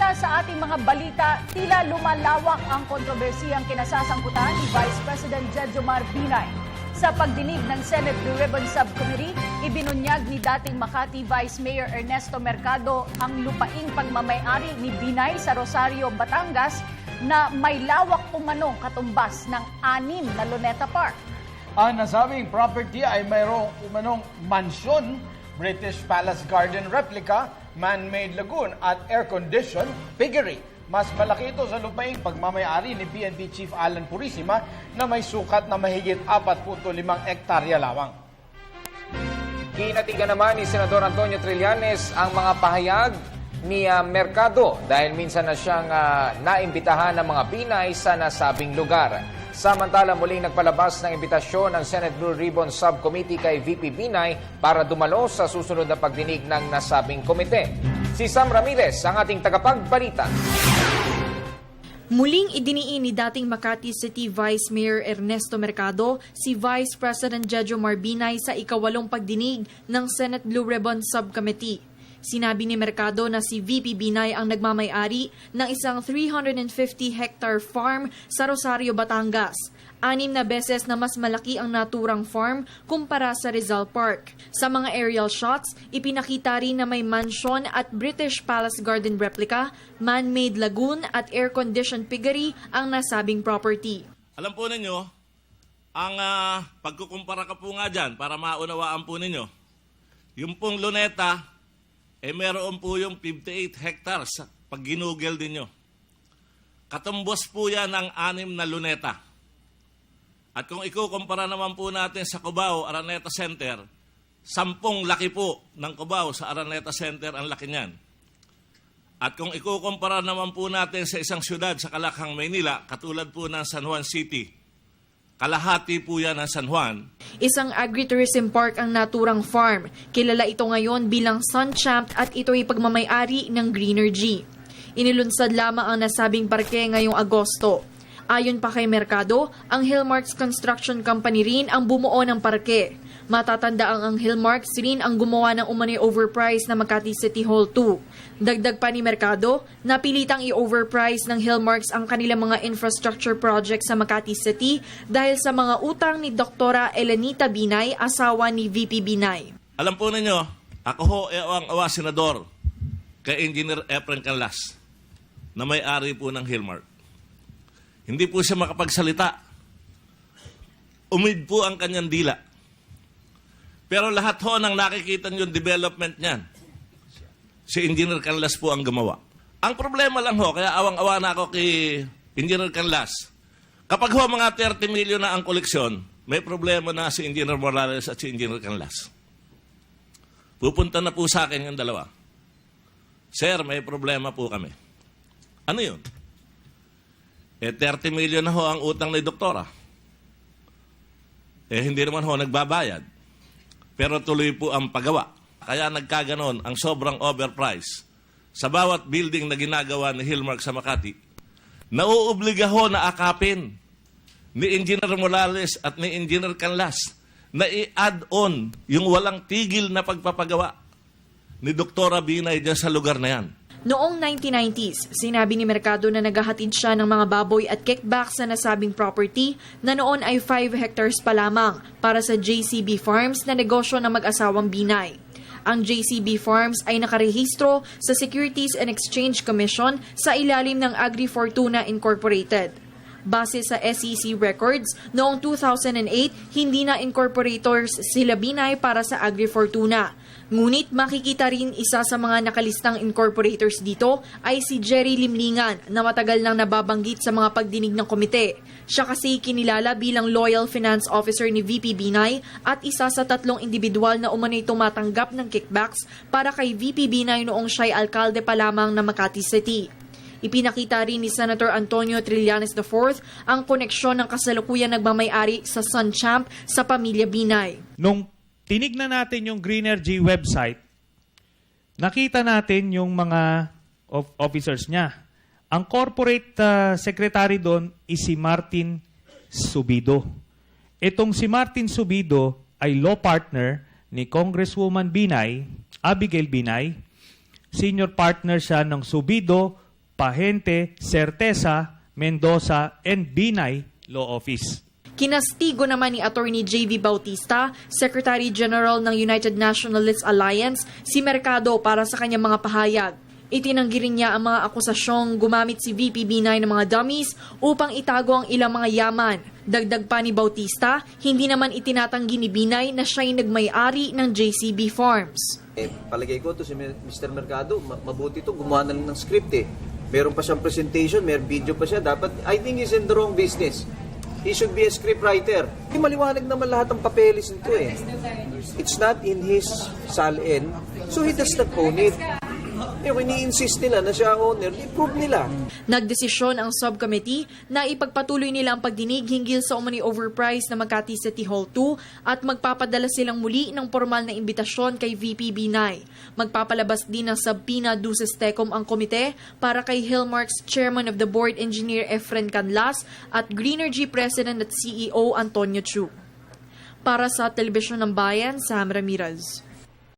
Una sa ating mga balita, tila lumalawak ang kontrobersiyang kinasasangkutan ni Vice President Jejomar Binay. Sa pagdinig ng Senate Blue Ribbon Subcommittee, ibinunyag ni dating Makati Vice Mayor Ernesto Mercado ang lupaing pagmamay-ari ni Binay sa Rosario, Batangas na may lawak umanong katumbas ng 6 na Luneta Park. Ang nasabing property ay mayroong umanong mansyon, British Palace Garden replica, man-made lagoon at air-conditioned piggery. Mas malaki ito sa lupaing pagmamayari ni PNP Chief Alan Purisima na may sukat na mahigit 4.5 hektarya lamang. Kinatigan naman ni Senador Antonio Trillanes ang mga pahayag ni Mercado dahil minsan na siyang naimbitahan ng mga Pinay sa nasabing lugar. Samantala muling nagpalabas ng imbitasyon ng Senate Blue Ribbon Subcommittee kay VP Binay para dumalo sa susunod na pagdinig ng nasabing komite. Si Sam Ramirez ang ating tagapagbalita. Muling idiniin ni dating Makati City Vice Mayor Ernesto Mercado si Vice President Jejomar Binay sa ika-8 pagdinig ng Senate Blue Ribbon Subcommittee. Sinabi ni Mercado na si VP Binay ang nagmamay-ari ng isang 350-hectare farm sa Rosario, Batangas. 6 na beses na mas malaki ang naturang farm kumpara sa Rizal Park. Sa mga aerial shots, ipinakita rin na may mansion at British Palace Garden replica, man-made lagoon at air-conditioned piggery ang nasabing property. Alam po ninyo, ang pagkukumpara ka po nga dyan para maunawaan po ninyo, yung pong Luneta, meron po yung 58 hectares pag ginugel din nyo. Katumbos po yan ng 6 na Luneta. At kung ikukumpara naman po natin sa Cubao, Araneta Center, 10 laki po ng Cubao sa Araneta Center ang laki niyan. At kung ikukumpara naman po natin sa isang syudad sa Kalakhang, Maynila, katulad po ng San Juan City, kalahati po yan ng San Juan. Isang agritourism park ang naturang farm. Kilala ito ngayon bilang Sunchamp at ito'y pagmamay-ari ng Greenergy. Inilunsad lamang ang nasabing parke ngayong Agosto. Ayon pa kay Mercado, ang Hillmarks Construction Company rin ang bumuo ng parke. Matatanda ang Hillmarks rin ang gumawa ng umano'y overprice na Makati City Hall 2. Dagdag pa ni Mercado, napilitang i-overprice ng Hillmarks ang kanilang mga infrastructure project sa Makati City dahil sa mga utang ni Dr. Elenita Binay, asawa ni VP Binay. Alam po ninyo, ako ho ang senador kay Engineer Efren Canlas na may-ari po ng Hillmark. Hindi po siya makapagsalita. Umid po ang kanyang dila. Pero lahat ho nang nakikita niyo yung development niyan, si Engineer Canlas po ang gumawa. Ang problema lang ho, kaya awang-awa na ako kay Engineer Canlas. Kapag ho mga 30 million na ang koleksyon, may problema na si Engineer Morales at si Engineer Canlas. Pupunta na po sa akin yung dalawa. Sir, may problema po kami. Ano yun? 30 million na ho ang utang ni Doktora. Hindi naman ho nagbabayad. Pero tuloy po ang paggawa. Kaya nagkaganon ang sobrang overprice sa bawat building na ginagawa ni Hillmark sa Makati. Nauobliga ho na akapin ni Engineer Morales at ni Engineer Canlas na i-add on yung walang tigil na pagpapagawa ni Doktora Binay dyan sa lugar na yan. Noong 1990s, sinabi ni Mercado na naghahatid siya ng mga baboy at kickback sa nasabing property na noon ay 5 hectares pa lamang para sa JCB Farms na negosyo ng mag-asawang Binay. Ang JCB Farms ay nakarehistro sa Securities and Exchange Commission sa ilalim ng AgriFortuna Incorporated. Base sa SEC records, noong 2008, hindi na incorporators sila Binay para sa AgriFortuna. Ngunit makikita rin isa sa mga nakalistang incorporators dito ay si Jerry Limlingan na matagal nang nababanggit sa mga pagdinig ng komite. Siya kasi kinilala bilang loyal finance officer ni VP Binay at isa sa 3 individual na umano'y tumatanggap ng kickbacks para kay VP Binay noong siya'y alkalde pa lamang ng Makati City. Ipinakita rin ni Senator Antonio Trillanes IV ang koneksyon ng kasalukuyang nagmamay-ari sa Sunchamp sa pamilya Binay. Nung tinignan natin yung Greenergy website, nakita natin yung mga officers niya. Ang corporate secretary doon is si Martin Subido. Itong si Martin Subido ay law partner ni Congresswoman Binay, Abigail Binay. Senior partner siya ng Subido, Pahente, Certeza, Mendoza, and Binay Law Office. Kinastigo naman ni Attorney J.V. Bautista, Secretary General ng United Nationalist Alliance, si Mercado para sa kanyang mga pahayag. Itinanggi rin niya ang mga akusasyong gumamit si VP Binay ng mga dummies upang itago ang ilang mga yaman. Dagdag pa ni Bautista, hindi naman itinatanggi ni Binay na siya'y nagmay-ari ng JCB Farms. Palagay ko to si Mr. Mercado, mabuti to, gumawa na lang ng script eh. Meron pa siyang presentation, may video pa siya. Dapat, I think he's in the wrong business. He should be a script writer. Maliwanag naman lahat ng papeles nito eh. It's not in his salin, so he does not own it. Kung ini-insist nila na siya owner, i-prove nila. Nagdesisyon ang subcommittee na ipagpatuloy nila ang pagdinig hinggil sa umani overpriced na Makati City Hall 2 at magpapadala silang muli ng formal na imbitasyon kay VP Binay. Magpapalabas din ng subpoena duces tecum ang komite para kay Hillmark's Chairman of the Board Engineer Efren Canlas at Greenergy President at CEO Antonio Chu. Para sa Telebisyon ng Bayan, Sam Ramirez.